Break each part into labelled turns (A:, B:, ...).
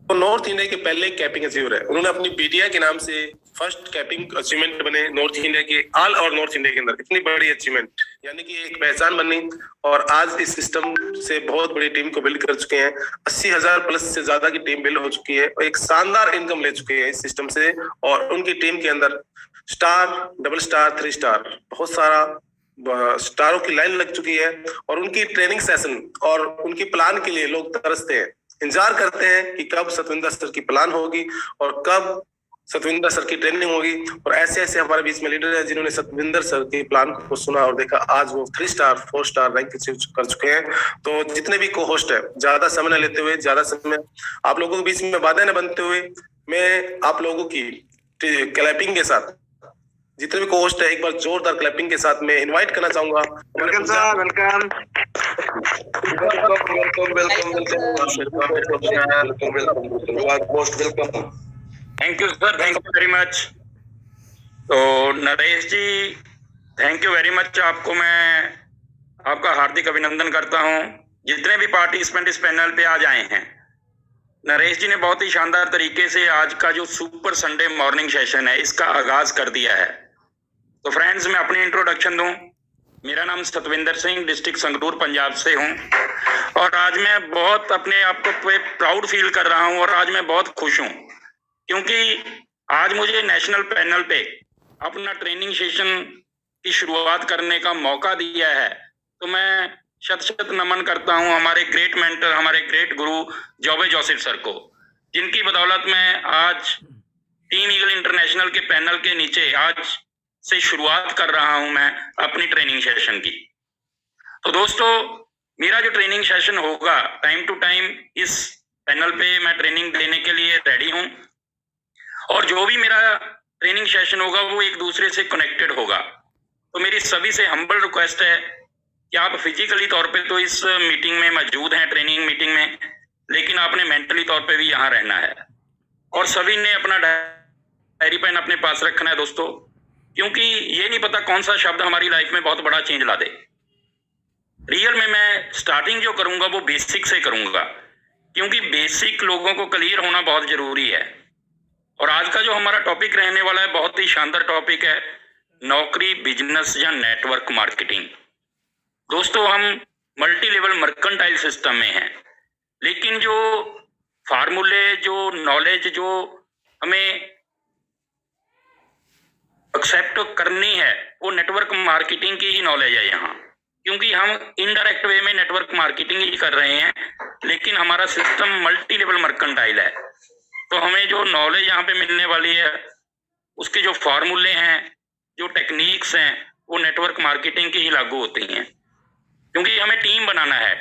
A: तो north India के पहले कैपिंग अचीवर है। उन्होंने अपनी बीटीआई के नाम से फर्स्ट कैपिंग अचीवमेंट बने नॉर्थ इंडिया के ऑल और नॉर्थ इंडिया के अंदर। इतनी बड़ी अचीवमेंट, यानी कि एक पहचान बनी और आज इस सिस्टम से बहुत बड़ी टीम को बिल्ड कर चुके हैं। 80,000 प्लस से ज्यादा की टीम बिल्ड हो चुकी है और एक शानदार इनकम ले चुके हैं इस सिस्टम से। और उनकी टीम के अंदर स्टार, डबल स्टार, 3 स्टार, बहुत सारा स्टारों की लाइन लग चुकी है। और उनकी ट्रेनिंग सेशन और उनकी प्लान के लिए लोग तरसते हैं, इंतजार करते हैं कि कब सतविंदर सर की प्लान होगी और कब सतविंदर सर की ट्रेनिंग होगी। और ऐसे ऐसे हमारे बीच में लीडर हैं जिन्होंने सतविंदर सर के प्लान को सुना और देखा। आज वो 3 स्टार 4 स्टार रैंक अचीव कर चुके हैं। तो जितने भी को होस्ट है, ज्यादा समय न लेते हुए, ज्यादा समय आप लोगों के बीच में बाधा न बनते हुए, मैं आप लोगों की क्लैपिंग के साथ, जितने भी को होस्ट है, एक बार जोरदार क्लैपिंग के साथ मैं इनवाइट करना चाहूंगा।
B: Welcome sir, welcome. Thank you sir, thank you very much. तो नरेश जी, थैंक यू वेरी मच। आपको मैं आपका हार्दिक अभिनंदन करता हूं। जितने भी पार्टिसिपेंट इस पैनल पे आज आए हैं, नरेश जी ने बहुत ही शानदार तरीके से आज का जो सुपर संडे मॉर्निंग सेशन है इसका आगाज कर दिया है। तो फ्रेंड्स, मैं अपनी इंट्रोडक्शन दूं। मेरा नाम सतविंदर सिंह, डिस्ट्रिक्ट संगरूर, पंजाब से हूं। और आज मैं बहुत अपने आप को प्राउड फील कर रहा हूं और आज मैं बहुत खुश हूं क्योंकि आज मुझे नेशनल पैनल पे अपना ट्रेनिंग सेशन की शुरुआत करने का मौका दिया है। तो मैं शत शत नमन करता हूं हमारे ग्रेट मेंटर, हमारे ग्रेट गुरु जॉबे जोसेफ सर को, जिनकी बदौलत मैं आज टीम ईगल इंटरनेशनल के पैनल के नीचे आज से शुरुआत कर रहा हूं मैं अपनी ट्रेनिंग सेशन की। तो दोस्तों, मेरा जो ट्रेनिंग सेशन होगा टाइम टू टाइम इस पैनल पे मैं ट्रेनिंग देने के लिए रेडी हूं। और जो भी मेरा ट्रेनिंग सेशन होगा वो एक दूसरे से कनेक्टेड होगा। तो मेरी सभी से हम्बल रिक्वेस्ट है कि आप फिजिकली तौर पे तो इस मीटिंग में मौजूद हैं, ट्रेनिंग मीटिंग में, लेकिन आपने मेंटली तौर पे भी यहाँ रहना है। और सभी ने अपना डायरी पेन अपने पास रखना है दोस्तों, क्योंकि ये नहीं पता कौन सा शब्द हमारी लाइफ में बहुत बड़ा चेंज ला दे। रियल में मैं स्टार्टिंग जो करूंगा वो बेसिक से करूंगा, क्योंकि बेसिक लोगों को क्लियर होना बहुत जरूरी है। और आज का जो हमारा टॉपिक रहने वाला है बहुत ही शानदार टॉपिक है, नौकरी, बिजनेस या नेटवर्क मार्केटिंग। दोस्तों, हम मल्टी लेवल मर्केंटाइल सिस्टम में हैं, लेकिन जो फार्मूले, जो नॉलेज जो हमें एक्सेप्ट करनी है वो नेटवर्क मार्केटिंग की ही नॉलेज है यहाँ। क्योंकि हम इनडायरेक्ट वे में नेटवर्क मार्केटिंग ही कर रहे हैं, लेकिन हमारा सिस्टम मल्टी लेवल मर्केंटाइल है। तो हमें जो नॉलेज यहाँ पे मिलने वाली है, उसके जो फार्मूले हैं, जो टेक्निक्स हैं, वो नेटवर्क मार्केटिंग की ही लागू होती हैं। क्योंकि हमें टीम बनाना है,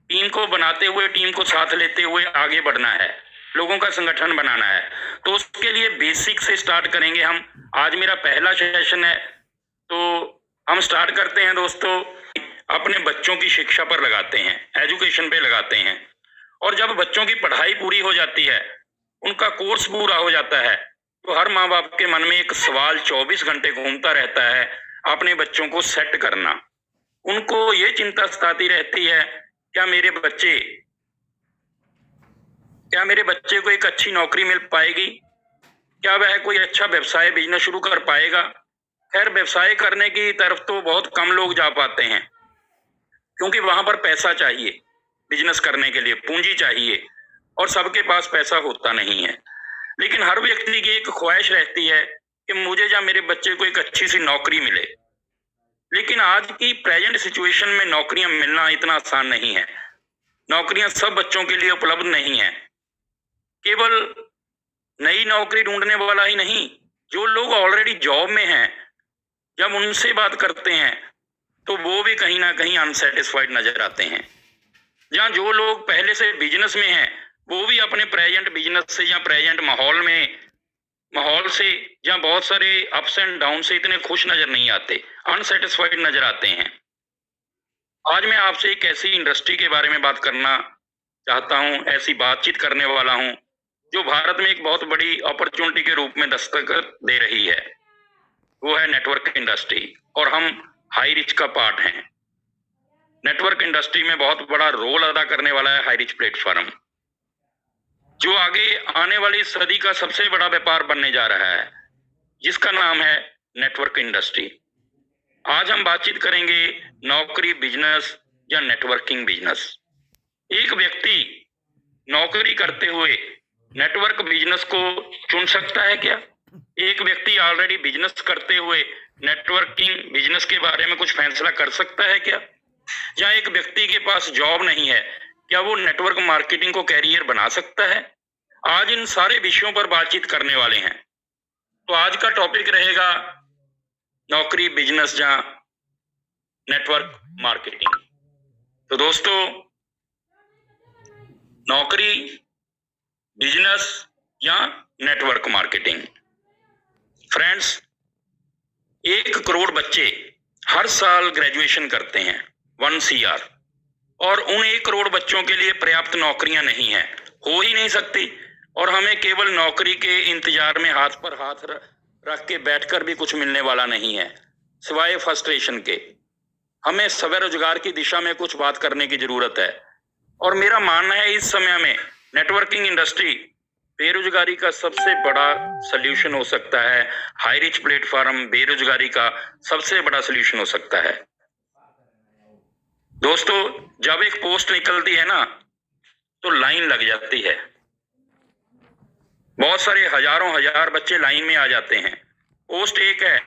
B: टीम को बनाते हुए, टीम को साथ लेते हुए आगे बढ़ना है, लोगों का संगठन बनाना है। तो उसके लिए बेसिक से स्टार्ट करेंगे हम। आज मेरा पहला सेशन है, तो हम स्टार्ट करते हैं दोस्तों। अपने बच्चों की शिक्षा पर लगाते हैं, एजुकेशन पे लगाते हैं। और जब बच्चों की पढ़ाई पूरी हो जाती है, उनका कोर्स पूरा हो जाता है, तो हर माँ बाप के मन में एक सवाल 24 घंटे घूमता रहता है, अपने बच्चों को सेट करना। उनको ये चिंता सताती रहती है, क्या मेरे बच्चे को एक अच्छी नौकरी मिल पाएगी, क्या वह कोई अच्छा व्यवसाय, बिजनेस शुरू कर पाएगा। खैर, व्यवसाय करने की तरफ तो बहुत कम लोग जा पाते हैं, क्योंकि वहां पर पैसा चाहिए, बिजनेस करने के लिए पूंजी चाहिए, और सबके पास पैसा होता नहीं है। लेकिन हर व्यक्ति की एक ख्वाहिश रहती है कि मुझे या मेरे बच्चे को एक अच्छी सी नौकरी मिले। लेकिन आज की प्रेजेंट सिचुएशन में नौकरियां मिलना इतना आसान नहीं है। नौकरियां सब बच्चों के लिए उपलब्ध नहीं है। केवल नई नौकरी ढूंढने वाला ही नहीं, जो लोग ऑलरेडी जॉब में हैं, जब उनसे बात करते हैं तो वो भी कहीं ना कहीं अनसेटिस्फाइड नजर आते हैं। जहाँ जो लोग पहले से बिजनेस में हैं, वो भी अपने प्रेजेंट बिजनेस से या प्रेजेंट माहौल से या बहुत सारे अप्स एंड डाउन से इतने खुश नजर नहीं आते, अनसेटिस्फाइड नजर आते हैं। आज मैं आपसे एक ऐसी इंडस्ट्री के बारे में बात करना चाहता हूं, ऐसी बातचीत करने वाला हूं जो भारत में एक बहुत बड़ी अपॉर्चुनिटी के रूप में दस्तक दे रही है। वो है नेटवर्क इंडस्ट्री, और हम हाई रिच का पार्ट हैं। नेटवर्क इंडस्ट्री में बहुत बड़ा रोल अदा करने वाला है हाई रिच प्लेटफॉर्म, जो आगे आने वाली सदी का सबसे बड़ा व्यापार बनने जा रहा है, जिसका नाम है नेटवर्क इंडस्ट्री। आज हम बातचीत करेंगे नौकरी बिजनेस या नेटवर्किंग बिजनेस। एक व्यक्ति नौकरी करते हुए नेटवर्क बिजनेस को चुन सकता है क्या? एक व्यक्ति ऑलरेडी बिजनेस करते हुए नेटवर्किंग बिजनेस के बारे में कुछ फैसला कर सकता है क्या? या एक व्यक्ति के पास जॉब नहीं है, क्या वो नेटवर्क मार्केटिंग को कैरियर बना सकता है? आज इन सारे विषयों पर बातचीत करने वाले हैं। तो आज का टॉपिक रहेगा नौकरी बिजनेस या नेटवर्क मार्केटिंग। तो दोस्तों, नौकरी बिजनेस या नेटवर्क मार्केटिंग। फ्रेंड्स, 1 करोड़ बच्चे हर साल ग्रेजुएशन करते हैं, 1 CR, और उन 1 करोड़ बच्चों के लिए पर्याप्त नौकरियां नहीं है, हो ही नहीं सकती। और हमें केवल नौकरी के इंतजार में हाथ पर हाथ रख के बैठकर भी कुछ मिलने वाला नहीं है, सिवाय फ्रस्ट्रेशन के। हमें स्वरोजगार की दिशा में कुछ बात करने की जरूरत है। और मेरा मानना है इस समय में नेटवर्किंग इंडस्ट्री बेरोजगारी का सबसे बड़ा सल्यूशन हो सकता है। हाई रिच प्लेटफॉर्म बेरोजगारी का सबसे बड़ा सल्यूशन हो सकता है। दोस्तों, जब एक पोस्ट निकलती है ना, तो लाइन लग जाती है। बहुत सारे हजारों हजार बच्चे लाइन में आ जाते हैं। पोस्ट एक है,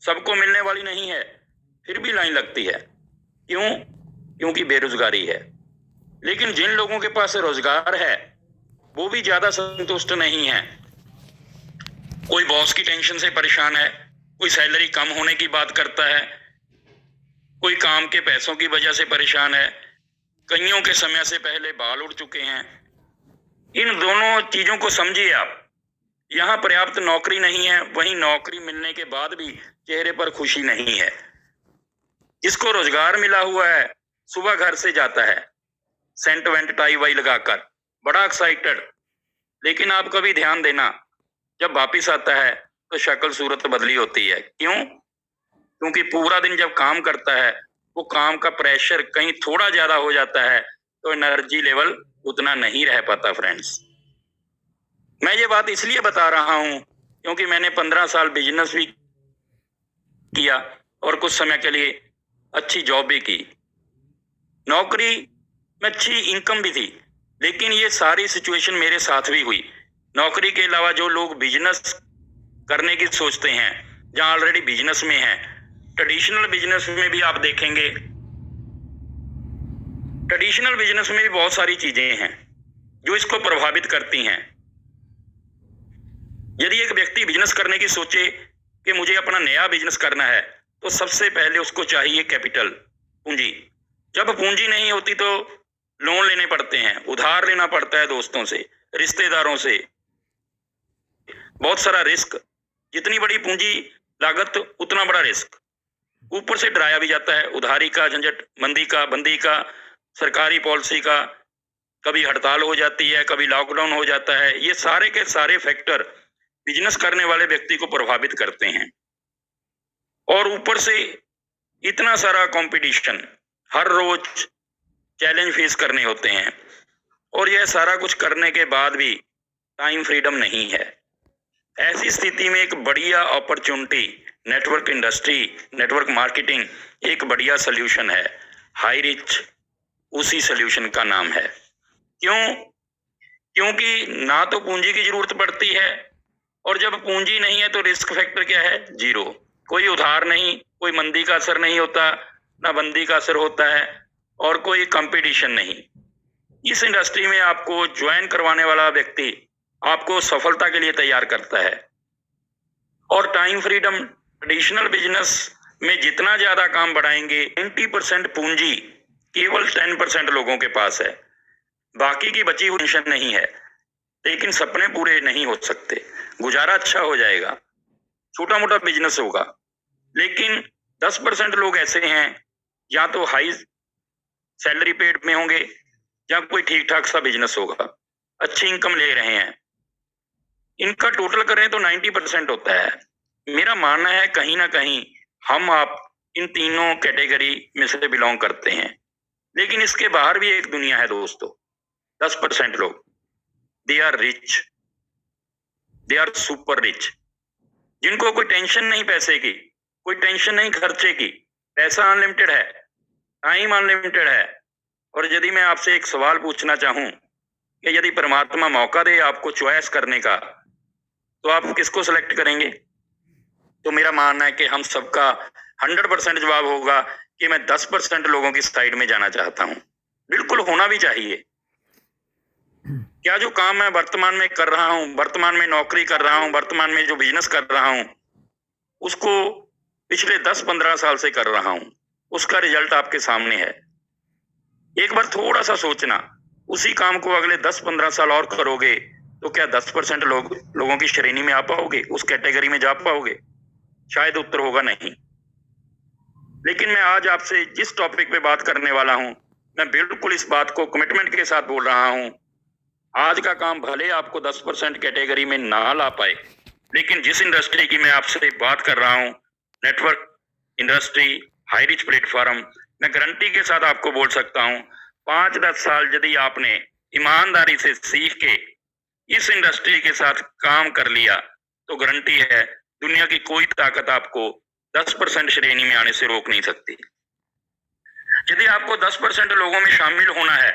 B: सबको मिलने वाली नहीं है, फिर भी लाइन लगती है। क्यों? क्योंकि बेरोजगारी है। लेकिन जिन लोगों के पास रोजगार है, वो भी ज्यादा संतुष्ट नहीं है। कोई बॉस की टेंशन से परेशान है, कोई सैलरी कम होने की बात करता है, कोई काम के पैसों की वजह से परेशान है, कईयों के समय से पहले बाल उड़ चुके हैं। इन दोनों चीजों को समझिए आप। यहाँ पर्याप्त नौकरी नहीं है, वहीं नौकरी मिलने के बाद भी चेहरे पर खुशी नहीं है। जिसको रोजगार मिला हुआ है, सुबह घर से जाता है सेंट वेंट टाई वाई लगाकर, बड़ा एक्साइटेड, लेकिन आप कभी ध्यान देना, जब वापिस आता है तो शक्ल सूरत बदली होती है। क्यों? क्योंकि पूरा दिन जब काम करता है, वो काम का प्रेशर कहीं थोड़ा ज्यादा हो जाता है, तो एनर्जी लेवल उतना नहीं रह पाता। फ्रेंड्स, मैं ये बात इसलिए बता रहा हूं क्योंकि मैंने 15 साल बिजनेस भी किया और कुछ समय के लिए अच्छी जॉब भी की। नौकरी में अच्छी इनकम भी थी, लेकिन ये सारी सिचुएशन मेरे साथ भी हुई। नौकरी के अलावा जो लोग बिजनेस करने की सोचते हैं, जहां ऑलरेडी बिजनेस में हैं, ट्रेडिशनल बिजनेस में भी आप देखेंगे, ट्रेडिशनल बिजनेस में भी बहुत सारी चीजें हैं जो इसको प्रभावित करती हैं। यदि एक व्यक्ति बिजनेस करने की सोचे कि मुझे अपना नया बिजनेस करना है, तो सबसे पहले उसको चाहिए कैपिटल, पूंजी। जब पूंजी नहीं होती तो लोन लेने पड़ते हैं, उधार लेना पड़ता है दोस्तों से, रिश्तेदारों से, बहुत सारा रिस्क। जितनी बड़ी पूंजी लागत उतना बड़ा रिस्क। ऊपर से डराया भी जाता है, उधारी का झंझट, बंदी का, सरकारी पॉलिसी का, कभी हड़ताल हो जाती है, कभी लॉकडाउन हो जाता है। ये सारे के सारे फैक्टर बिजनेस करने वाले व्यक्ति को प्रभावित करते हैं। और ऊपर से इतना सारा कंपटीशन, हर रोज चैलेंज फेस करने होते हैं, और यह सारा कुछ करने के बाद भी टाइम फ्रीडम नहीं है। ऐसी स्थिति में एक बढ़िया opportunity network industry, network marketing एक बढ़िया सल्यूशन है। हाई रिच उसी सल्यूशन का नाम है। क्यों? क्योंकि ना तो पूंजी की जरूरत पड़ती है, और जब पूंजी नहीं है तो रिस्क फैक्टर क्या है? 0। कोई उधार नहीं, कोई मंदी का असर नहीं होता, ना बंदी का असर होता है, और कोई कंपटीशन नहीं। इस इंडस्ट्री में आपको ज्वाइन करवाने वाला व्यक्ति आपको सफलता के लिए तैयार करता है। और टाइम फ्रीडम ट्रेडिशनल बिजनेस में जितना ज्यादा काम बढ़ाएंगे, 90% पूंजी केवल 10% लोगों के पास है, बाकी की बची हुई टेंशन नहीं है। लेकिन सपने पूरे नहीं हो सकते। गुजारा अच्छा हो जाएगा, छोटा मोटा बिजनेस होगा, लेकिन 10% लोग ऐसे हैं, या तो हाई सैलरी पेड में होंगे या कोई ठीक ठाक सा बिजनेस होगा, अच्छी इनकम ले रहे हैं। इनका टोटल करें तो 90% होता है। मेरा मानना है कहीं ना कहीं हम आप इन तीनों कैटेगरी में से बिलोंग करते हैं। लेकिन इसके बाहर भी एक दुनिया है दोस्तों। 10% लोग, they are rich, they are super rich, जिनको कोई टेंशन नहीं पैसे की, कोई टेंशन नहीं खर्चे की, पैसा अनलिमिटेड है, टाइम अनलिमिटेड है। और यदि मैं आपसे एक सवाल पूछना चाहूं कि यदि परमात्मा मौका दे आपको चॉइस करने का, तो आप किसको सिलेक्ट करेंगे? तो मेरा मानना है कि हम सबका 100% जवाब होगा कि मैं 10% लोगों की साइड में जाना चाहता हूं। बिल्कुल होना भी चाहिए। क्या जो काम मैं वर्तमान में कर रहा हूं, वर्तमान में नौकरी कर रहा हूं, वर्तमान में जो बिजनेस कर रहा हूं, उसको पिछले 10-15 साल से कर रहा हूं, उसका रिजल्ट आपके सामने है। एक बार थोड़ा सा सोचना, उसी काम को अगले 10-15 साल और करोगे तो क्या 10% लोगों की श्रेणी में आ पाओगे, उस कैटेगरी में जा पाओगे? शायद उत्तर होगा नहीं। लेकिन मैं आज आपसे जिस टॉपिक पे बात करने वाला हूं, मैं बिल्कुल इस बात को कमिटमेंट के साथ बोल रहा हूं। आज का काम भले आपको 10% कैटेगरी में ना ला पाए, लेकिन जिस इंडस्ट्री की मैं आपसे बात कर रहा हूं, network industry, high rich platform, मैं गारंटी के साथ आपको बोल सकता हूं 5-10 साल यदि आपने ईमानदारी से सीख के इस इंडस्ट्री के साथ काम कर लिया, तो गारंटी है दुनिया की कोई ताकत आपको 10% श्रेणी में आने से रोक नहीं सकती। यदि आपको 10% लोगों में शामिल होना है,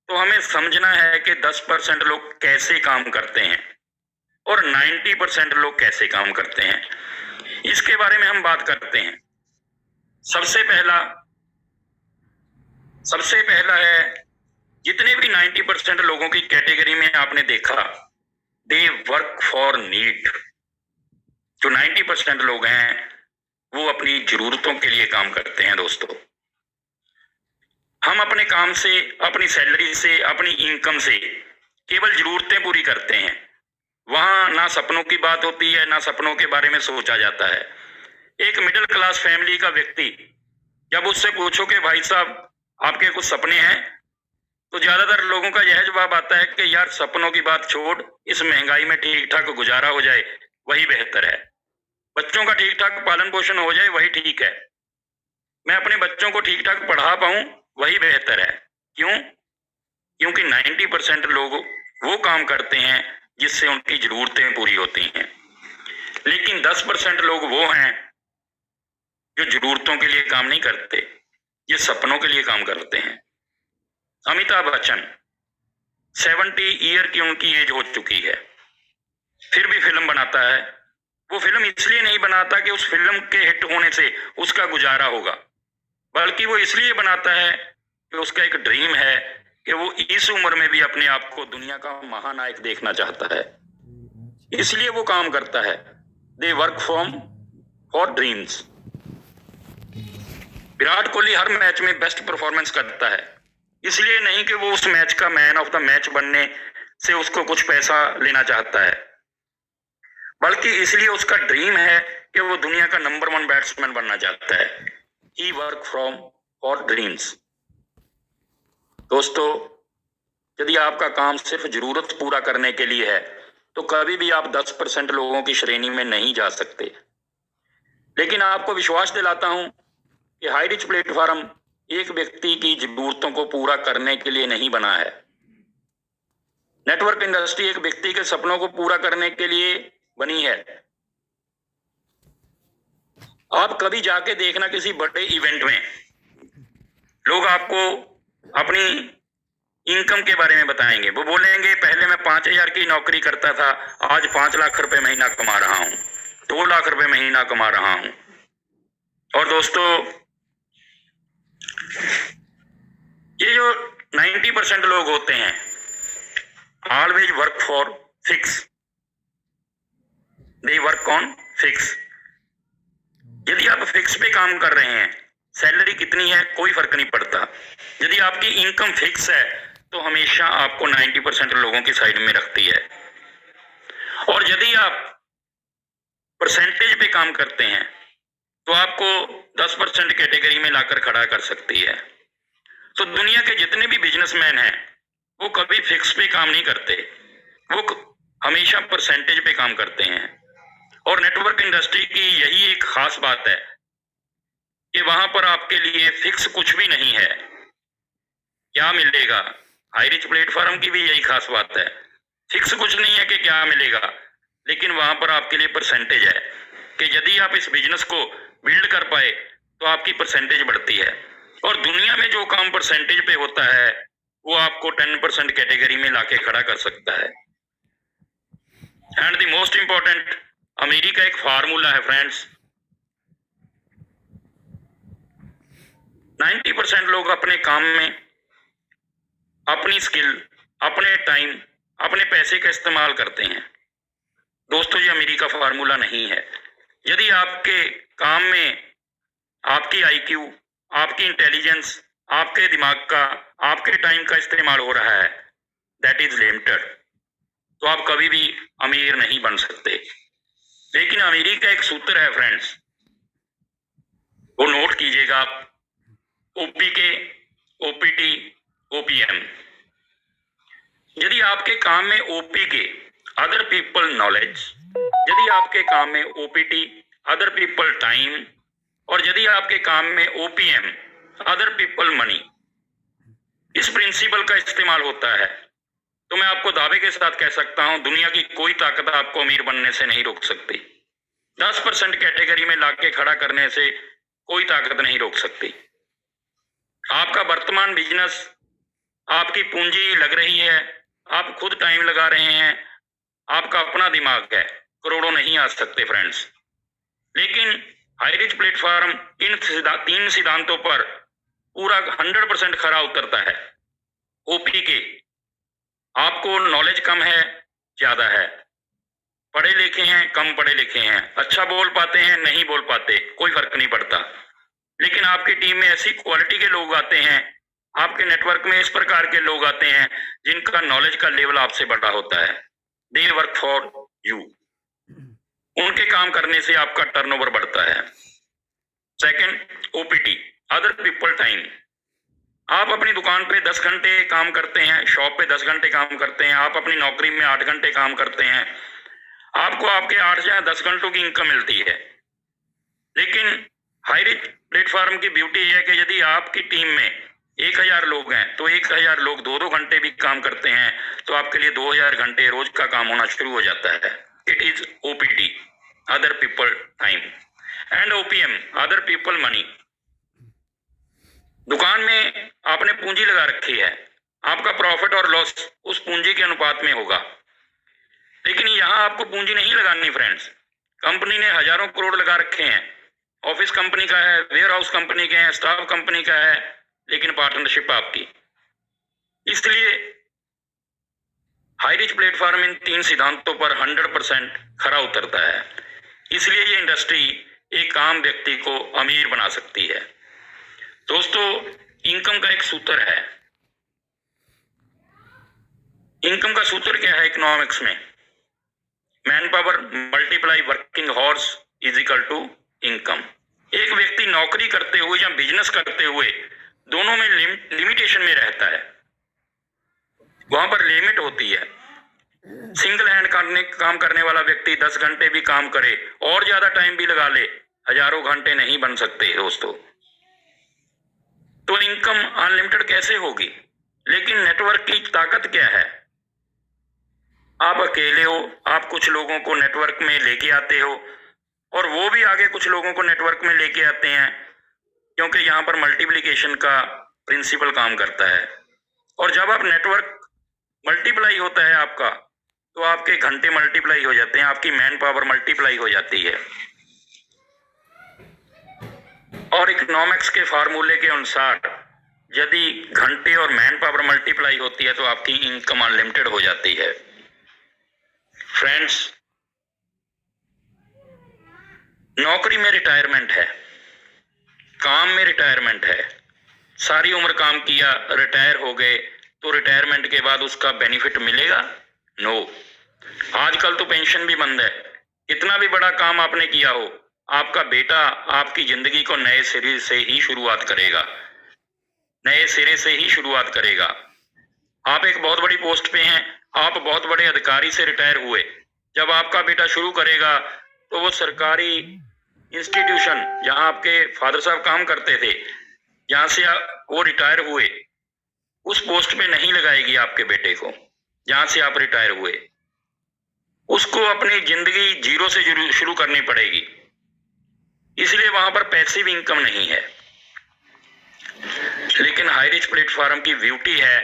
B: तो हमें समझना है कि 10% लोग कैसे काम करते हैं और 90% लोग कैसे काम करते हैं। इसके बारे में हम बात करते हैं। सबसे पहला है, जितने भी 90% लोगों की कैटेगरी में आपने देखा, दे वर्क फॉर नीड। जो 90% लोग हैं वो अपनी जरूरतों के लिए काम करते हैं दोस्तों। हम अपने काम से, अपनी सैलरी से, अपनी इनकम से केवल जरूरतें पूरी करते हैं। वहां ना सपनों की बात होती है, ना सपनों के बारे में सोचा जाता है। एक मिडिल क्लास फैमिली का व्यक्ति, जब उससे पूछो कि भाई साहब आपके कुछ सपने हैं, तो ज्यादातर लोगों का यह जवाब आता है कि यार सपनों की बात छोड़, इस महंगाई में ठीक ठाक गुजारा हो जाए वही बेहतर है, बच्चों का ठीक ठाक पालन पोषण हो जाए वही ठीक है, मैं अपने बच्चों को ठीक ठाक पढ़ा पाऊं वही बेहतर है। क्यों? क्योंकि 90% लोग वो काम करते हैं जिससे उनकी जरूरतें पूरी होती हैं, लेकिन 10% लोग वो हैं जो जरूरतों के लिए काम नहीं करते, ये सपनों के लिए काम करते हैं। अमिताभ बच्चन 70 ईयर की उनकी एज हो चुकी है, फिर भी फिल्म बनाता है। वो फिल्म इसलिए नहीं बनाता कि उस फिल्म के हिट होने से उसका गुजारा होगा, बल्कि वो इसलिए बनाता है कि उसका एक ड्रीम है कि वो इस उम्र में भी अपने आप को दुनिया का महानायक देखना चाहता है, इसलिए वो काम करता है। They work for dreams. Virat Kohli her match में बेस्ट परफॉर्मेंस करता है, इसलिए नहीं कि वो उस मैच का मैन ऑफ द मैच बनने से उसको कुछ पैसा लेना चाहता है, बल्कि इसलिए उसका ड्रीम है कि वो दुनिया का नंबर 1 बैट्समैन बनना चाहता है। ही वर्क फॉर ड्रीम्स। दोस्तों, यदि आपका काम सिर्फ जरूरत पूरा करने के लिए है, तो कभी भी आप 10% लोगों की श्रेणी में नहीं जा सकते। लेकिन आपको विश्वास दिलाता हूं कि हाई रिच प्लेटफॉर्म एक व्यक्ति की जरूरतों को पूरा करने के लिए नहीं बना है। नेटवर्क इंडस्ट्री एक व्यक्ति के सपनों को पूरा करने के लिए बनी है। आप कभी जाके देखना किसी बड़े इवेंट में, लोग आपको अपनी इनकम के बारे में बताएंगे। वो बोलेंगे पहले मैं 5,000 की नौकरी करता था, आज 5 लाख रुपए महीना कमा रहा हूं, 2 लाख रुपए महीना कमा रहा हूं। और दोस्तों, ये जो 90% लोग होते हैं always work for fix, they work on fix. यदि आप फिक्स पे काम कर रहे हैं, सैलरी कितनी है कोई फर्क नहीं पड़ता। यदि आपकी इनकम फिक्स है तो हमेशा आपको 90% लोगों की साइड में रखती है। और यदि आप परसेंटेज पे काम करते हैं तो आपको 10% कैटेगरी में लाकर खड़ा कर सकती है। तो दुनिया के जितने भी बिजनेसमैन हैं वो कभी फिक्स पे काम नहीं करते, वो हमेशा परसेंटेज पे काम करते हैं। और नेटवर्क इंडस्ट्री की यही एक खास बात है कि वहां पर आपके लिए फिक्स कुछ भी नहीं है। क्या मिलेगा, हाईरिच प्लेटफॉर्म की भी यही खास बात है, फिक्स कुछ नहीं है कि क्या मिलेगा, लेकिन वहां पर आपके लिए परसेंटेज है कि यदि आप इस बिजनेस को बिल्ड कर पाए तो आपकी परसेंटेज बढ़ती है। और दुनिया में जो काम परसेंटेज पे होता है वो आपको 10% कैटेगरी में लाके खड़ा कर सकता है। And the most important, America एक फार्मूला है फ्रेंड्स, 90% लोग अपने काम में अपनी स्किल, अपने टाइम, अपने पैसे का इस्तेमाल करते हैं। दोस्तों ये अमेरिका फार्मूला नहीं है। यदि आपके काम में आपकी आईक्यू, आपकी इंटेलिजेंस, आपके दिमाग का, आपके टाइम का इस्तेमाल हो रहा है, दैट इज लिमिटेड, तो आप कभी भी अमीर नहीं बन सकते। लेकिन अमेरिका एक सूत्र है फ्रेंड्स, वो नोट कीजिएगा आप, ओपीके, ओपीटी, ओपीएम। यदि आपके काम में ओपीके, अदर पीपल नॉलेज, यदि आपके काम में ओपीटी, अदर पीपल टाइम, और यदि आपके काम में ओपीएम, अदर पीपल मनी, इस प्रिंसिपल का इस्तेमाल होता है, तो मैं आपको दावे के साथ कह सकता हूं दुनिया की कोई ताकत आपको अमीर बनने से नहीं रोक सकती। 10% कैटेगरी में लाके खड़ा करने से कोई ताकत नहीं रोक सकती। आपका वर्तमान बिजनेस, आपकी पूंजी लग रही है, आप खुद टाइम लगा रहे हैं, आपका अपना दिमाग है, करोड़ों नहीं आ सकते फ्रेंड्स। लेकिन हाईरिच प्लेटफॉर्म इन 3 सिद्धांतों पर पूरा 100% खरा उतरता है। ओपीके, आपको नॉलेज कम है, ज्यादा है, पढ़े लिखे हैं, कम पढ़े लिखे हैं, अच्छा बोल पाते हैं, नहीं बोल पाते, कोई फर्क नहीं पड़ता। लेकिन आपकी टीम में ऐसी क्वालिटी के लोग आते हैं, आपके नेटवर्क में इस प्रकार के लोग आते हैं जिनका नॉलेज का लेवल आपसे बड़ा होता है, दे वर्क फॉर यू, उनके काम करने से आपका टर्नओवर बढ़ता है। Second, OPT, other people time. आप अपनी दुकान पे 10 घंटे काम करते हैं, शॉप पे 10 घंटे काम करते हैं, आप अपनी नौकरी में 8 घंटे काम करते हैं, आपको आपके 8 या 10 घंटों की इनकम मिलती है। लेकिन हाईरिच प्लेटफॉर्म की ब्यूटी है कि यदि आपकी टीम में 1000 लोग हैं तो 1000 लोग 2-2 घंटे भी काम करते हैं तो आपके लिए 2000 घंटे रोज का काम होना शुरू हो जाता है। It is OPT, other people time, and OPM, other people money. दुकान में आपने पूंजी लगा रखी है, आपका प्रॉफिट और लॉस उस पूंजी के अनुपात में होगा। लेकिन यहाँ आपको पूंजी नहीं लगानी फ्रेंड्स, कंपनी ने हजारों करोड़ लगा रखे हैं, ऑफिस कंपनी का है, वेयर हाउस कंपनी के हैं, स्टाफ कंपनी का है, लेकिन पार्टनरशिप आपकी। इसलिए हाईरिच प्लेटफॉर्म इन 3 सिद्धांतों पर 100% खरा उतरता है। इसलिए ये इंडस्ट्री एक आम व्यक्ति को अमीर बना सकती है। दोस्तों, इनकम का एक सूत्र है। इनकम का सूत्र क्या है इकोनॉमिक्स में? Man power multiply working hours is equal to income. एक व्यक्ति नौकरी करते हुए या बिजनेस करते हुए दोनों में लिमिटेशन में रहता है, वहां पर लिमिट होती है। सिंगल हैंड काम करने वाला व्यक्ति 10 घंटे भी काम करे और ज्यादा टाइम भी लगा ले, हजारों घंटे नहीं बन सकते दोस्तों। तो इनकम अनलिमिटेड कैसे होगी? लेकिन नेटवर्क की ताकत क्या है? आप अकेले हो, आप कुछ लोगों को नेटवर्क में लेके आते हो और वो भी आगे कुछ लोगों को नेटवर्क में लेके आते हैं, क्योंकि यहाँ पर मल्टीप्लिकेशन का प्रिंसिपल काम करता है। और जब आप नेटवर्क मल्टीप्लाई होता है आपका, तो आपके घंटे मल्टीप्लाई हो जाते हैं, आपकी मैन पावर मल्टीप्लाई हो जाती है। और इकोनॉमिक्स के फार्मूले के अनुसार यदि घंटे और मैन पावर मल्टीप्लाई होती है तो आपकी इनकम अनलिमिटेड हो जाती है। फ्रेंड्स, नौकरी में रिटायरमेंट है, काम में रिटायरमेंट है। सारी उम्र काम किया, रिटायर हो गए तो रिटायरमेंट के बाद उसका बेनिफिट मिलेगा? नो। आजकल तो पेंशन भी बंद है। कितना भी बड़ा काम आपने किया हो, आपका बेटा आपकी जिंदगी को नए सिरे से ही शुरुआत करेगा, नए सिरे से ही शुरुआत करेगा। आप एक बहुत बड़ी पोस्ट पे हैं, आप बहुत बड़े अधिकारी से रिटायर हुए, जब आपका बेटा शुरू करेगा तो वो सरकारी इंस्टीट्यूशन जहां आपके फादर साहब काम करते थे, जहां से वो रिटायर हुए, उस पोस्ट पे नहीं लगाएगी आपके बेटे को जहां से आप रिटायर हुए। उसको अपनी जिंदगी जीरो से शुरू करनी पड़ेगी, इसलिए वहां पर पैसिव इनकम नहीं है। लेकिन हाई रिच प्लेटफॉर्म की ब्यूटी है,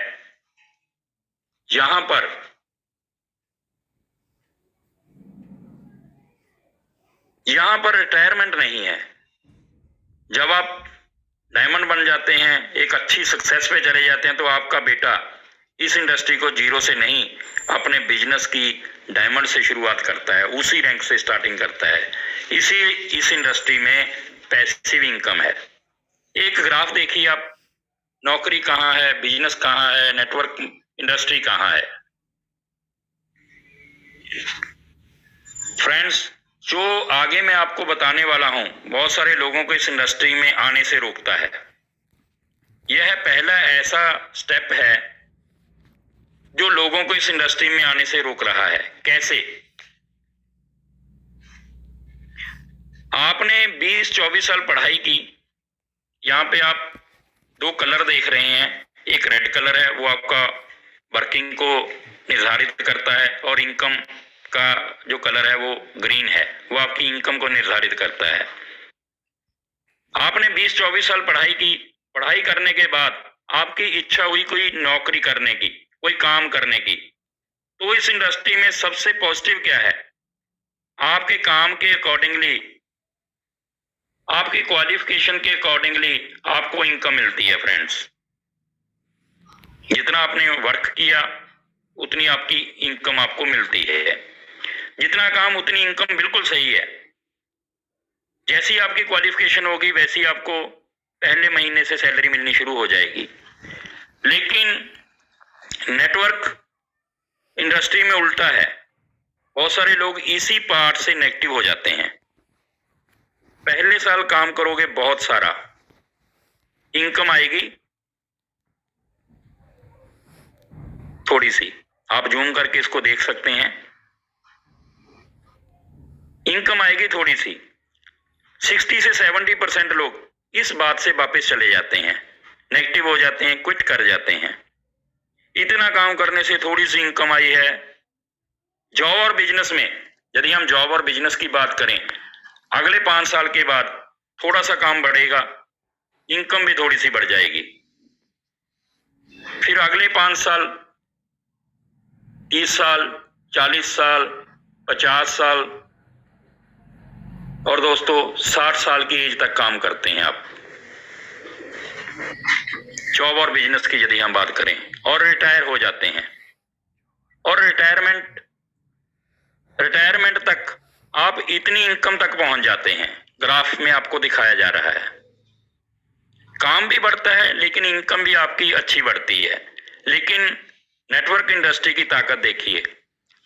B: यहां पर रिटायरमेंट नहीं है। जब आप डायमंड बन जाते हैं, एक अच्छी सक्सेस पे चले जाते हैं, तो आपका बेटा इस इंडस्ट्री को जीरो से नहीं, अपने बिजनेस की डायमंड से शुरुआत करता है, उसी रैंक से स्टार्टिंग करता है। इस इंडस्ट्री में पैसिव इनकम है। एक ग्राफ देखिए आप, नौकरी कहाँ है, बिजनेस कहाँ है, नेटवर्क इंडस्ट्री कहाँ है। फ्रेंड्स, जो आगे मैं आपको बताने वाला हूं, बहुत सारे लोगों को इस इंडस्ट्री में आने से रोकता है। यह पहला ऐसा स्टेप है जो लोगों को इस इंडस्ट्री में आने से रोक रहा है। कैसे? आपने 20-24 साल पढ़ाई की, यहाँ पे आप दो कलर देख रहे हैं, एक रेड कलर है, वो आपका वर्किंग को निर्धारित करता है, और इनकम का जो कलर है वो ग्रीन है, वो आपकी इनकम को निर्धारित करता है। आपने 20-24 साल पढ़ाई की, पढ़ाई करने के बाद आपकी इच्छा हुई कोई नौकरी करने की, कोई काम करने की, तो इस इंडस्ट्री में सबसे पॉजिटिव क्या है? आपके काम के अकॉर्डिंगली, आपकी क्वालिफिकेशन के अकॉर्डिंगली आपको इनकम मिलती है। फ्रेंड्स, जितना आपने वर्क किया उतनी आपकी इनकम आपको मिलती है, जितना काम उतनी इनकम, बिल्कुल सही है। जैसी आपकी क्वालिफिकेशन होगी वैसी आपको पहले महीने से सैलरी मिलनी शुरू हो जाएगी। लेकिन नेटवर्क इंडस्ट्री में उल्टा है, बहुत सारे लोग इसी पार्ट से नेगेटिव हो जाते हैं। पहले साल काम करोगे, बहुत सारा इनकम आएगी, थोड़ी सी, आप जूम करके इसको देख सकते हैं, इनकम आएगी थोड़ी सी। 60 से 70% लोग इस बात से वापस चले जाते हैं, नेगेटिव हो जाते हैं, क्विट कर जाते हैं। इतना काम करने से थोड़ी सी इनकम आई है। जॉब और बिजनेस में, यदि हम जॉब और बिजनेस की बात करें, अगले 5 साल के बाद थोड़ा सा काम बढ़ेगा, इनकम भी थोड़ी सी बढ़ जाएगी। फिर अगले 5 साल, 30 साल, 40 साल, 50 साल, और दोस्तों 60 साल की एज तक काम करते हैं आप, जॉब और बिजनेस की यदि हम बात करें, और रिटायर हो जाते हैं। और रिटायरमेंट तक आप इतनी इनकम तक पहुंच जाते हैं, ग्राफ में आपको दिखाया जा रहा है। काम भी बढ़ता है लेकिन इनकम भी आपकी अच्छी बढ़ती है। लेकिन नेटवर्क इंडस्ट्री की ताकत देखिए,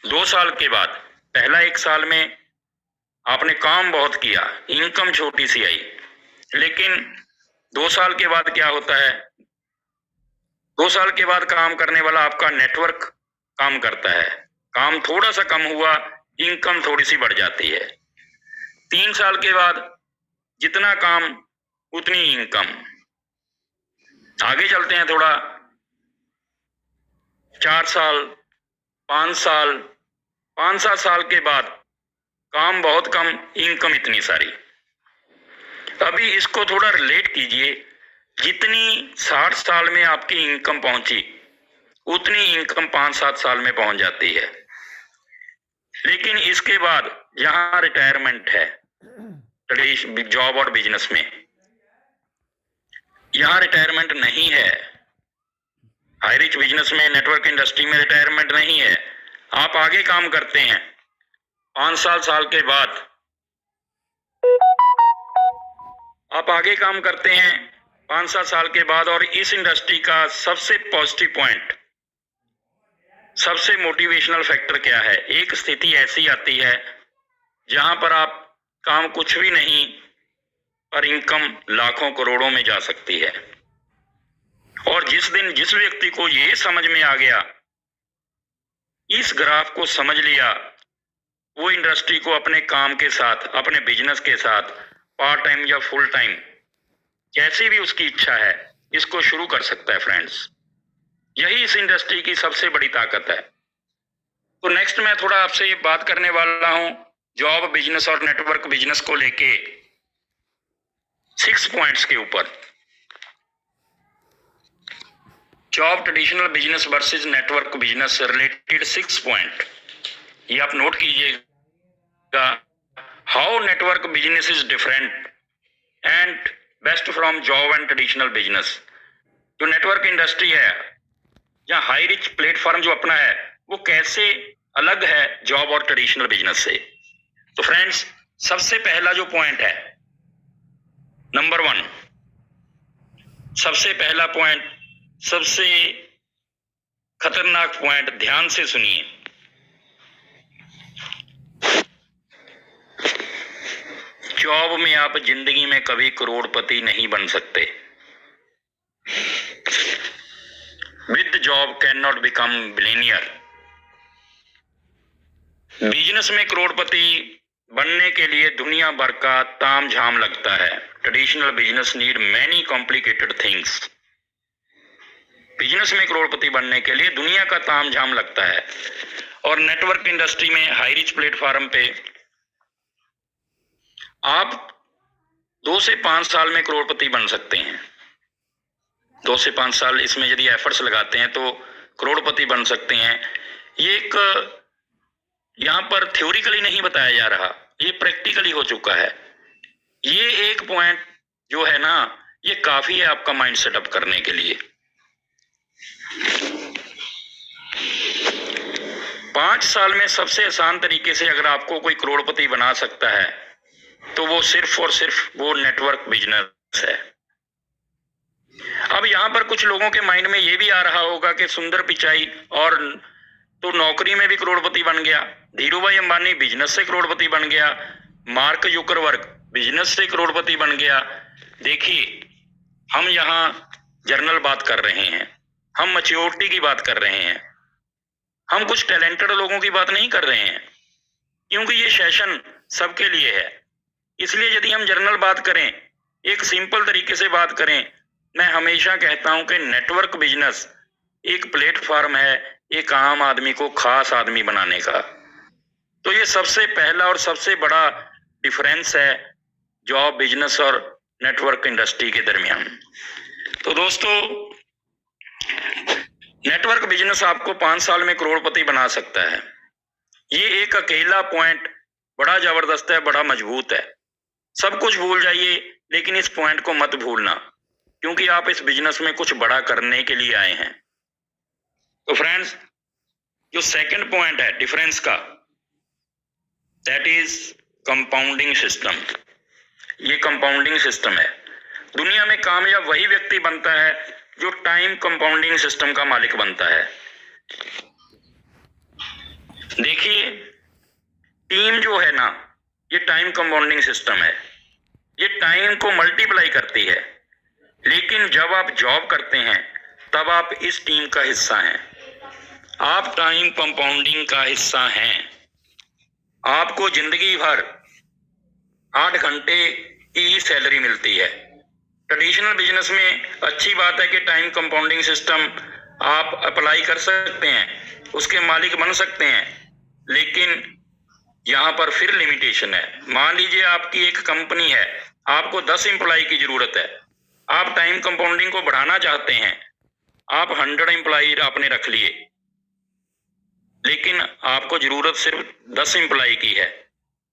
B: 2 साल के बाद, पहला 1 साल में आपने काम बहुत किया, इनकम छोटी सी आई, लेकिन 2 साल के बाद क्या होता है? 2 साल के बाद काम करने वाला आपका नेटवर्क काम करता है, काम थोड़ा सा कम हुआ, इनकम थोड़ी सी बढ़ जाती है। 3 साल के बाद जितना काम उतनी इनकम। आगे चलते हैं थोड़ा, 4 साल, 5 साल, 5-7 साल के बाद काम बहुत कम, इनकम इतनी सारी। अभी इसको थोड़ा रिलेट कीजिए, जितनी 60 साल में आपकी इनकम पहुंची उतनी इनकम 5-7 साल में पहुंच जाती है। लेकिन इसके बाद यहां रिटायरमेंट है, जॉब और बिजनेस में, यहाँ रिटायरमेंट नहीं है। हाई रिच बिजनेस में, नेटवर्क इंडस्ट्री में रिटायरमेंट नहीं है। आप आगे काम करते हैं 5 साल के बाद, आप आगे काम करते हैं 5-7 साल के बाद। और इस इंडस्ट्री का सबसे पॉजिटिव पॉइंट, सबसे मोटिवेशनल फैक्टर क्या है? एक स्थिति ऐसी आती है जहां पर आप काम कुछ भी नहीं पर इनकम लाखों करोड़ों में जा सकती है। और जिस दिन जिस व्यक्ति को ये समझ में आ गया, इस ग्राफ को समझ लिया, वो इंडस्ट्री को अपने काम के साथ, अपने बिजनेस के साथ पार्ट टाइम या फुल टाइम, जैसी भी उसकी इच्छा है, इसको शुरू कर सकता है फ्रेंड्स। यही इस इंडस्ट्री की सबसे बड़ी ताकत है। तो नेक्स्ट मैं थोड़ा आपसे बात करने वाला हूं जॉब बिजनेस और नेटवर्क बिजनेस को लेके 6 पॉइंट्स के ऊपर। Job traditional business versus network business से रिलेटेड 6 पॉइंट, ये आप नोट कीजिएगा। How network business is different and best from job and traditional business. जो नेटवर्क इंडस्ट्री है या हाई रिच प्लेटफॉर्म जो अपना है, वो कैसे अलग है जॉब और ट्रेडिशनल बिजनेस से। तो फ्रेंड्स, सबसे पहला जो पॉइंट है, नंबर 1, सबसे पहला पॉइंट, सबसे खतरनाक पॉइंट, ध्यान से सुनिए। जॉब में आप जिंदगी में कभी करोड़पति नहीं बन सकते। With job can not become billionaire. Business में करोड़पति बनने के लिए दुनिया भर का ताम झाम लगता है। Traditional business need many complicated things. Business में करोड़पति बनने के लिए दुनिया का ताम झाम लगता है। और नेटवर्क इंडस्ट्री में, हाई रिच प्लेटफॉर्म पे आप 2 से 5 साल में करोड़पति बन सकते हैं। 2 से 5 साल इसमें यदि एफर्ट्स लगाते हैं तो करोड़पति बन सकते हैं। ये एक यहां पर थ्योरिकली नहीं बताया जा रहा, ये प्रैक्टिकली हो चुका है। ये एक पॉइंट जो है ना, ये काफी है आपका माइंड सेटअप करने के लिए। 5 साल में सबसे आसान तरीके से अगर आपको कोई करोड़पति बना सकता है तो वो सिर्फ और सिर्फ वो नेटवर्क बिजनेस है। अब यहां पर कुछ लोगों के माइंड में ये भी आ रहा होगा कि सुंदर पिचाई और तो नौकरी में भी करोड़पति बन गया, धीरू भाई अंबानी बिजनेस से करोड़पति बन गया, मार्क जुकरबर्ग बिजनेस से करोड़पति बन गया। देखिए, हम यहां जर्नल बात कर रहे हैं, हम मैच्योरिटी की बात कर रहे हैं, हम कुछ टैलेंटेड लोगों की बात नहीं कर रहे हैं, क्योंकि ये सेशन सबके लिए है। इसलिए यदि हम जर्नल बात करें, एक सिंपल तरीके से बात करें, मैं हमेशा कहता हूं कि नेटवर्क बिजनेस एक प्लेटफॉर्म है एक आम आदमी को खास आदमी बनाने का। तो ये सबसे पहला और सबसे बड़ा डिफरेंस है जॉब बिजनेस और नेटवर्क इंडस्ट्री के दरमियान। तो दोस्तों, नेटवर्क बिजनेस आपको 5 साल में करोड़पति बना सकता है। ये एक अकेला पॉइंट बड़ा जबरदस्त है, बड़ा मजबूत है। सब कुछ भूल जाइए, लेकिन इस पॉइंट को मत भूलना, क्योंकि आप इस बिजनेस में कुछ बड़ा करने के लिए आए हैं। तो फ्रेंड्स, जो सेकंड पॉइंट है डिफरेंस का, दैट इज कंपाउंडिंग सिस्टम। ये कंपाउंडिंग सिस्टम है। दुनिया में कामयाब वही व्यक्ति बनता है जो टाइम कंपाउंडिंग सिस्टम का मालिक बनता है। देखिए, टीम जो है ना, ये टाइम कंपाउंडिंग सिस्टम है। ये टाइम को मल्टीप्लाई करती है। लेकिन जब आप जॉब करते हैं तब आप इस टीम का हिस्सा हैं। आप टाइम कंपाउंडिंग का हिस्सा हैं। आपको जिंदगी भर 8 घंटे की ही सैलरी मिलती है। ट्रेडिशनल बिजनेस में अच्छी बात है कि टाइम कंपाउंडिंग सिस्टम आप अप्लाई कर सकते हैं, उसके मालिक बन सकते हैं, लेकिन यहां पर फिर लिमिटेशन है। मान लीजिए आपकी एक कंपनी है, आपको 10 एम्प्लॉय की जरूरत है, आप टाइम कंपाउंडिंग को बढ़ाना चाहते हैं, आप 100 एम्प्लॉय आपने रख लिए, लेकिन आपको जरूरत सिर्फ 10 एम्प्लॉय की है।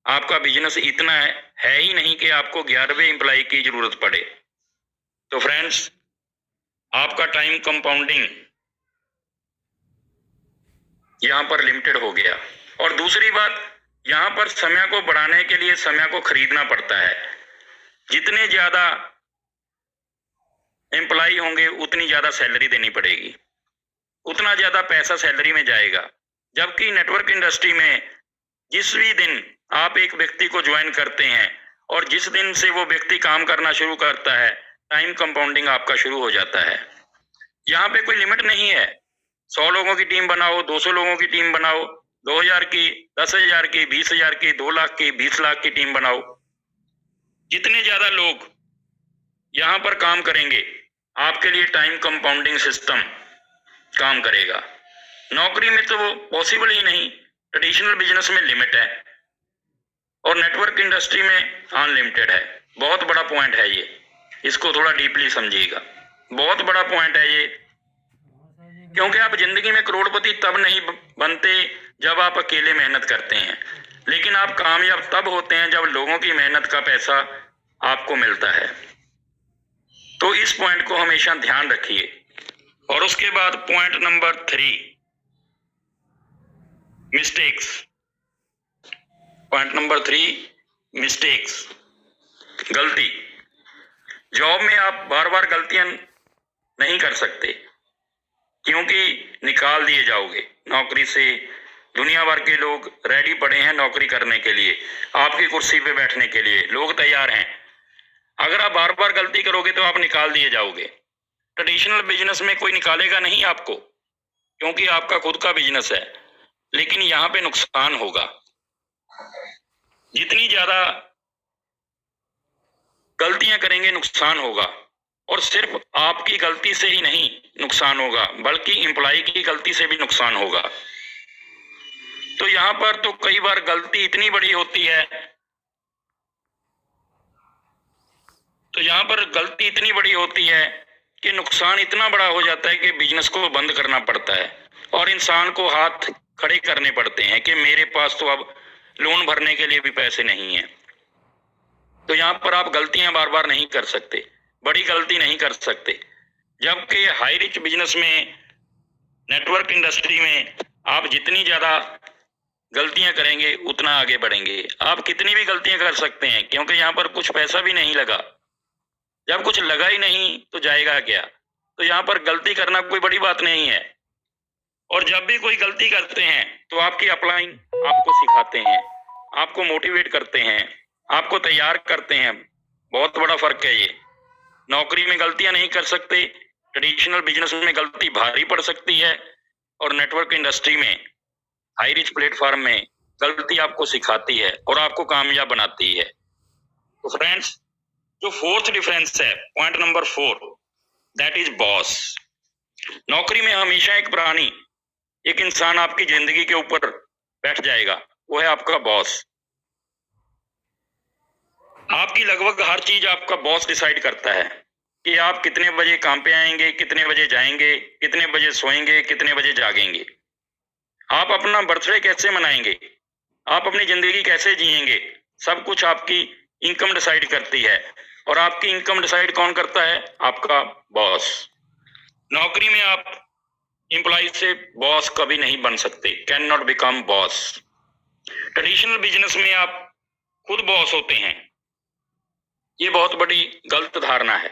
B: आपका बिजनेस इतना है ही नहीं कि आपको 11वें एम्प्लॉय की जरूरत पड़े। तो फ्रेंड्स, आपका टाइम कंपाउंडिंग यहां पर लिमिटेड हो गया। और दूसरी बात, यहां पर समय को बढ़ाने के लिए समय को खरीदना पड़ता है। जितने ज्यादा एम्प्लॉय होंगे उतनी ज्यादा सैलरी देनी पड़ेगी, उतना ज्यादा पैसा सैलरी में जाएगा। जबकि नेटवर्क इंडस्ट्री में जिस भी दिन आप एक व्यक्ति को ज्वाइन करते हैं और जिस दिन से वो व्यक्ति काम करना शुरू करता है, टाइम कंपाउंडिंग आपका शुरू हो जाता है। यहाँ पे कोई लिमिट नहीं है। 100 लोगों की टीम बनाओ, 200 लोगों की टीम बनाओ, 2000 की, 10,000 की, 20,000 की, 2 लाख की, 20 लाख की टीम बनाओ। जितने ज्यादा लोग यहाँ पर काम करेंगे, आपके लिए टाइम कंपाउंडिंग सिस्टम काम करेगा। नौकरी में तो वो पॉसिबल ही नहीं। ट्रेडिशनल बिजनेस में लिमिट है और नेटवर्क इंडस्ट्री में अनलिमिटेड है। बहुत बड़ा पॉइंट है ये, इसको थोड़ा डीपली समझिएगा। बहुत बड़ा पॉइंट है ये, क्योंकि आप जिंदगी में करोड़पति तब नहीं बनते जब आप अकेले मेहनत करते हैं, लेकिन आप कामयाब तब होते हैं जब लोगों की मेहनत का पैसा आपको मिलता है। तो इस पॉइंट को हमेशा ध्यान रखिए। और उसके बाद point number 3, mistakes. Point number 3, mistakes, गलती। जॉब में आप बार बार गलतियां नहीं कर सकते, क्योंकि निकाल दिए जाओगे नौकरी से। दुनिया भर के लोग रेडी पड़े हैं नौकरी करने के लिए, आपकी कुर्सी पे बैठने के लिए लोग तैयार हैं। अगर आप बार बार गलती करोगे तो आप निकाल दिए जाओगे। ट्रेडिशनल बिजनेस में कोई निकालेगा नहीं आपको, क्योंकि आपका खुद का बिजनेस है। लेकिन यहाँ पे नुकसान होगा। जितनी ज्यादा गलतियां करेंगे नुकसान होगा। और सिर्फ आपकी गलती से ही नहीं नुकसान होगा, बल्कि एम्प्लॉय की गलती से भी नुकसान होगा। तो यहां पर तो कई बार गलती इतनी बड़ी होती है, कि नुकसान इतना बड़ा हो जाता है कि बिजनेस को बंद करना पड़ता है और इंसान को हाथ खड़े करने पड़ते हैं कि मेरे पास तो अब लोन भरने के लिए भी पैसे नहीं है। तो यहाँ पर आप गलतियां बार बार नहीं कर सकते, बड़ी गलती नहीं कर सकते। जबकि हाई रिच बिजनेस में, नेटवर्क इंडस्ट्री में आप जितनी ज्यादा गलतियां करेंगे उतना आगे बढ़ेंगे। आप कितनी भी गलतियां कर सकते हैं, क्योंकि यहाँ पर कुछ पैसा भी नहीं लगा। जब कुछ लगा ही नहीं तो जाएगा क्या? तो यहाँ पर गलती करना कोई बड़ी बात नहीं है। और जब भी कोई गलती करते हैं तो आपकी अपलाइन आपको सिखाते हैं, आपको मोटिवेट करते हैं, आपको तैयार करते हैं। बहुत बड़ा फर्क है ये। नौकरी में गलतियां नहीं कर सकते, ट्रेडिशनल बिजनेस में गलती भारी पड़ सकती है, और नेटवर्क इंडस्ट्री में, हाई रिच प्लेटफॉर्म में गलती आपको सिखाती है और आपको कामयाब बनाती है। तो फ्रेंड्स, जो फोर्थ डिफरेंस है, point number 4, that is boss. नौकरी में हमेशा एक इंसान आपकी जिंदगी के ऊपर बैठ जाएगा, वो है आपका बॉस। आपकी लगभग हर चीज आपका बॉस डिसाइड करता है कि आप कितने बजे काम पे आएंगे, कितने बजे जाएंगे, कितने बजे सोएंगे, कितने बजे जागेंगे, आप अपना बर्थडे कैसे मनाएंगे, आप अपनी जिंदगी कैसे जिएंगे। सब कुछ आपकी इनकम डिसाइड करती है। और आपकी इनकम डिसाइड कौन करता है? आपका बॉस। नौकरी में आप एम्प्लॉय से बॉस कभी नहीं बन सकते, can not become boss. Traditional business में आप खुद बॉस होते हैं। ये बहुत बड़ी गलत धारणा है।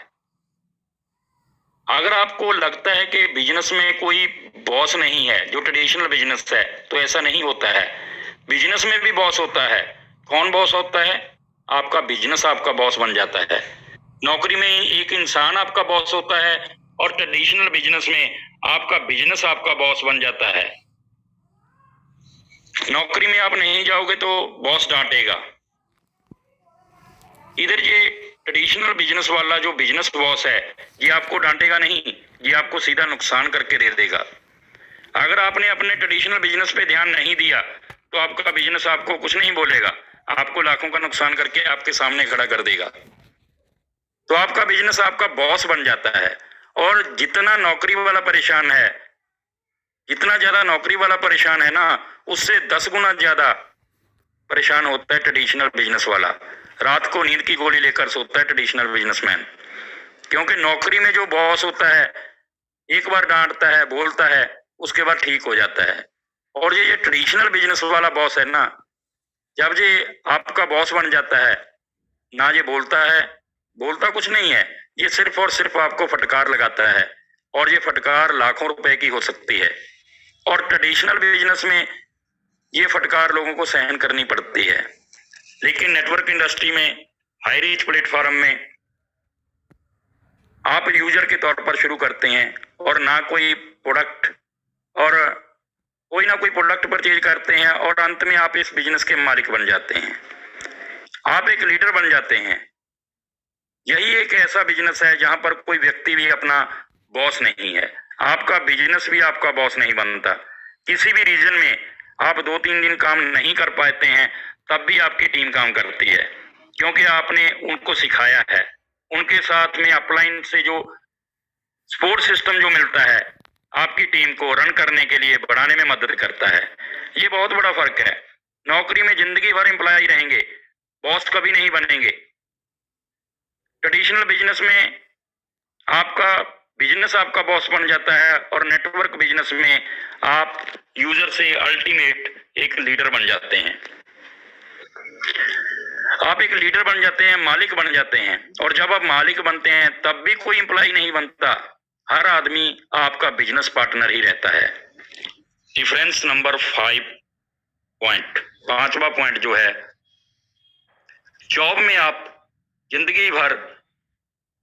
B: अगर आपको लगता है कि बिजनेस में कोई बॉस नहीं है, जो ट्रेडिशनल बिजनेस है, तो ऐसा नहीं होता है। बिजनेस में भी बॉस होता है। कौन बॉस होता है? आपका बिजनेस आपका बॉस बन जाता है। नौकरी में एक इंसान आपका बॉस होता है और ट्रेडिशनल बिजनेस में आपका बिजनेस आपका बॉस बन जाता है। नौकरी में आप नहीं जाओगे तो बॉस डांटेगा। इधर ये ट्रेडिशनल बिजनेस वाला जो बिजनेस बॉस है, ये आपको डांटेगा नहीं, ये आपको सीधा नुकसान करके दे देगा। अगर आपने अपने ट्रेडिशनल बिजनेस पे ध्यान नहीं दिया तो आपका बिजनेस आपको कुछ नहीं बोलेगा, आपको लाखों का नुकसान करके आपके सामने खड़ा कर देगा। तो आपका बिजनेस आपका बॉस बन जाता है। और जितना नौकरी वाला परेशान है, जितना ज्यादा नौकरी वाला परेशान है ना, उससे 10 गुना ज्यादा परेशान होता है ट्रेडिशनल बिजनेस वाला। रात को नींद की गोली लेकर सोता है ट्रेडिशनल बिजनेसमैन। क्योंकि नौकरी में जो बॉस होता है, एक बार डांटता है, बोलता है, उसके बाद ठीक हो जाता है। और ये ट्रेडिशनल बिजनेस वाला बॉस है ना, जब ये आपका बॉस बन जाता है ना, ये बोलता है, बोलता कुछ नहीं है, ये सिर्फ और सिर्फ आपको फटकार लगाता है, और ये फटकार लाखों रुपए की हो सकती है। और ट्रेडिशनल बिजनेस में ये फटकार लोगों को सहन करनी पड़ती है। लेकिन नेटवर्क इंडस्ट्री में, हाई रीच प्लेटफॉर्म में आप यूजर के तौर पर शुरू करते हैं, और ना कोई प्रोडक्ट, और कोई ना कोई प्रोडक्ट परचेज करते हैं, और अंत में आप इस बिजनेस के मालिक बन जाते हैं, आप एक लीडर बन जाते हैं। यही एक ऐसा बिजनेस है जहां पर कोई व्यक्ति भी अपना बॉस नहीं है, आपका बिजनेस भी आपका बॉस नहीं बनता। किसी भी रीजन में आप 2-3 दिन काम नहीं कर पाते हैं, तब भी आपकी टीम काम करती है, क्योंकि आपने उनको सिखाया है। उनके साथ में अपलाइन से जो सपोर्ट सिस्टम जो मिलता है, आपकी टीम को रन करने के लिए बढ़ाने में मदद करता है। ये बहुत बड़ा फर्क है। नौकरी में जिंदगी भर एम्प्लॉय रहेंगे, बॉस कभी नहीं बनेंगे। ट्रेडिशनल बिजनेस में आपका बिजनेस आपका बॉस बन जाता है, और नेटवर्क बिजनेस में आप यूजर से अल्टीमेट एक लीडर बन जाते हैं। आप एक लीडर बन जाते हैं, मालिक बन जाते हैं, और जब आप मालिक बनते हैं तब भी कोई एम्प्लॉय नहीं बनता, हर आदमी आपका बिजनेस पार्टनर ही रहता है। डिफरेंस नंबर 5 पॉइंट, 5वां पॉइंट जो है, जॉब में आप जिंदगी भर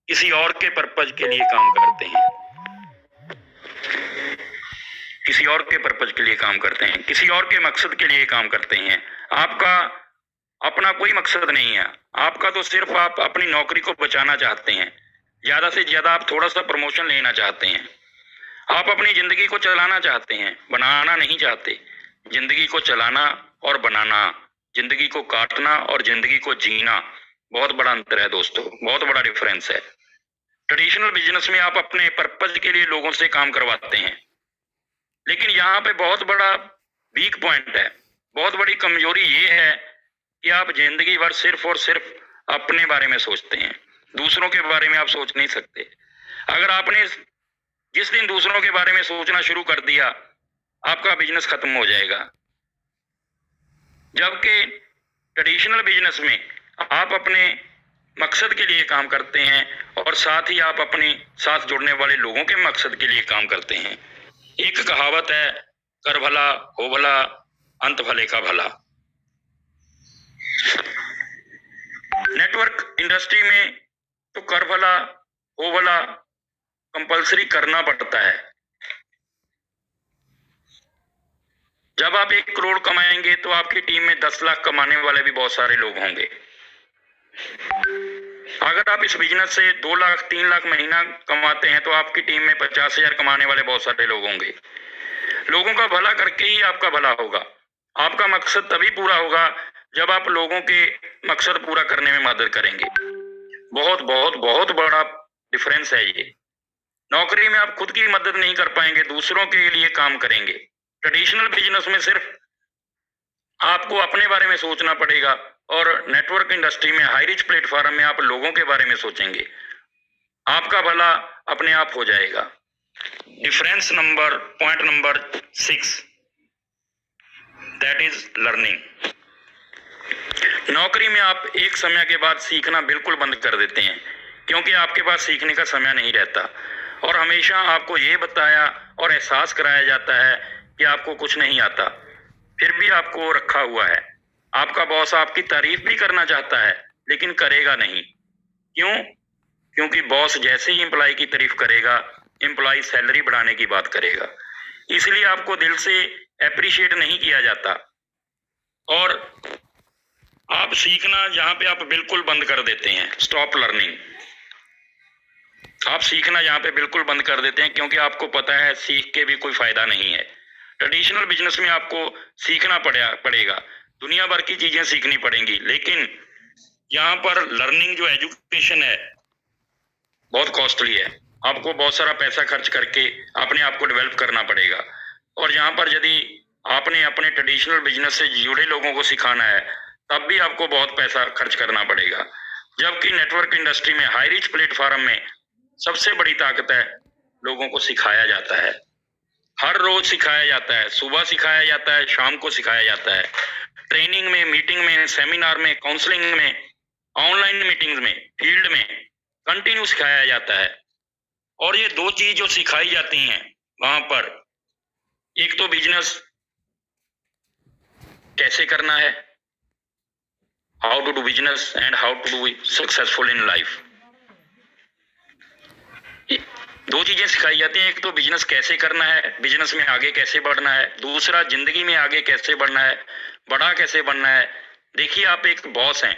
B: किसी और के पर्पज के लिए काम करते हैं, किसी और के पर्पज के लिए काम करते हैं, किसी और के मकसद के लिए काम करते हैं। आपका अपना कोई मकसद नहीं है, आपका तो सिर्फ आप अपनी नौकरी को बचाना चाहते हैं, ज्यादा से ज्यादा आप थोड़ा सा प्रमोशन लेना चाहते हैं, आप अपनी जिंदगी को चलाना चाहते हैं, बनाना नहीं चाहते। जिंदगी को चलाना और बनाना, जिंदगी को काटना और जिंदगी को जीना, बहुत बड़ा अंतर है दोस्तों, बहुत बड़ा डिफरेंस है। ट्रेडिशनल बिजनेस में आप अपने पर्पज के लिए लोगों से काम करवाते हैं, लेकिन यहाँ पे बहुत बड़ा वीक पॉइंट है, बहुत बड़ी कमजोरी ये है कि आप जिंदगी भर सिर्फ और सिर्फ अपने बारे में सोचते हैं, दूसरों के बारे में आप सोच नहीं सकते। अगर आपने जिस दिन दूसरों के बारे में सोचना शुरू कर दिया, आपका बिजनेस खत्म हो जाएगा। जबकि ट्रेडिशनल बिजनेस में आप अपने मकसद के लिए काम करते हैं, और साथ ही आप अपने साथ जुड़ने वाले लोगों के मकसद के लिए काम करते हैं। एक कहावत है, कर भला हो भला, अंत भले का भला। नेटवर्क इंडस्ट्री में तो कर भला हो भला कंपल्सरी करना पड़ता है। जब आप 1 करोड़ कमाएंगे तो आपकी टीम में 10 लाख कमाने वाले भी बहुत सारे लोग होंगे। अगर आप इस बिजनेस से 2 लाख 3 लाख महीना कमाते हैं तो आपकी टीम में 50,000 कमाने वाले बहुत सारे लोग होंगे। लोगों का भला करके ही आपका भला होगा। आपका मकसद तभी पूरा होगा जब आप लोगों के मकसद पूरा करने में मदद करेंगे। बहुत बहुत बहुत बड़ा डिफरेंस है ये। नौकरी में आप खुद की मदद नहीं कर पाएंगे, दूसरों के लिए काम करेंगे। ट्रेडिशनल बिजनेस में सिर्फ आपको अपने बारे में सोचना पड़ेगा, और नेटवर्क इंडस्ट्री में, हाई रिच प्लेटफॉर्म में आप लोगों के बारे में सोचेंगे, आपका भला अपने आप हो जाएगा। Difference number, point number 6, that is learning. नौकरी में आप एक समय के बाद सीखना बिल्कुल बंद कर देते हैं, क्योंकि आपके पास सीखने का समय नहीं रहता, और हमेशा आपको ये बताया और एहसास कराया जाता है कि आपको कुछ नहीं आता, फिर भी आपको रखा हुआ है। आपका बॉस आपकी तारीफ भी करना चाहता है, लेकिन करेगा नहीं। क्यों? क्योंकि बॉस जैसे ही एम्प्लॉय की तारीफ करेगा, एम्प्लॉय सैलरी बढ़ाने की बात करेगा, इसलिए आपको दिल से अप्रिशिएट नहीं किया जाता, और आप सीखना जहां पे आप बिल्कुल बंद कर देते हैं, स्टॉप लर्निंग। आप सीखना यहाँ पे बिल्कुल बंद कर देते हैं, क्योंकि आपको पता है सीख के भी कोई फायदा नहीं है। ट्रेडिशनल बिजनेस में आपको सीखना पड़ेगा, दुनिया भर की चीजें सीखनी पड़ेंगी, लेकिन यहाँ पर लर्निंग जो एजुकेशन है बहुत कॉस्टली है। आपको बहुत सारा पैसा खर्च करके अपने आप को डेवलप करना पड़ेगा, और यहाँ पर यदि आपने अपने ट्रेडिशनल बिजनेस से जुड़े लोगों को सिखाना है, तब भी आपको बहुत पैसा खर्च करना पड़ेगा। जबकि नेटवर्क इंडस्ट्री में, हाई रिच प्लेटफॉर्म में सबसे बड़ी ताकत है, लोगों को सिखाया जाता है, हर रोज सिखाया जाता है, सुबह सिखाया जाता है, शाम को सिखाया जाता है, ट्रेनिंग में, मीटिंग में, सेमिनार में, काउंसलिंग में, ऑनलाइन मीटिंग्स में, फील्ड में कंटिन्यू सिखाया जाता है। और ये दो चीज जो सिखाई जाती हैं वहां पर, एक तो बिजनेस कैसे करना है, how to do business and how to do successful in life, दो चीजें सिखाई जाती हैं। एक तो बिजनेस कैसे करना है, बिजनेस में आगे कैसे बढ़ना है, दूसरा जिंदगी में आगे कैसे बढ़ना है, बड़ा कैसे बनना है। देखिए, आप एक बॉस हैं,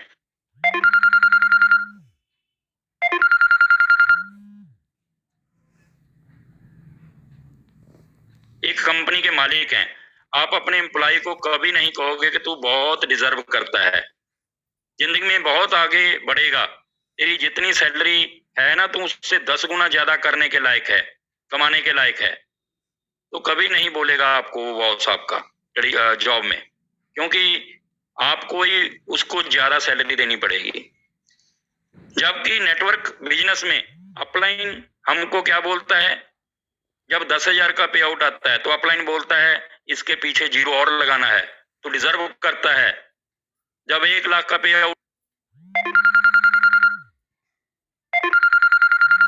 B: एक कंपनी के मालिक हैं, आप अपने एम्प्लॉय को कभी नहीं कहोगे कि तू बहुत डिजर्व करता है, जिंदगी में बहुत आगे बढ़ेगा, तेरी जितनी सैलरी है ना, तू उससे 10 गुना ज्यादा करने के लायक है, कमाने के लायक है, तो कभी नहीं बोलेगा आपको वो बॉस आपका जॉब में, क्योंकि आपको ही उसको ज्यादा सैलरी देनी पड़ेगी। जबकि नेटवर्क बिजनेस में अपलाइन हमको क्या बोलता है, जब 10,000 का पे आउट आता है तो अपलाइन बोलता है इसके पीछे 0 और लगाना है, तो डिजर्व करता है। जब 1 लाख का पे आउट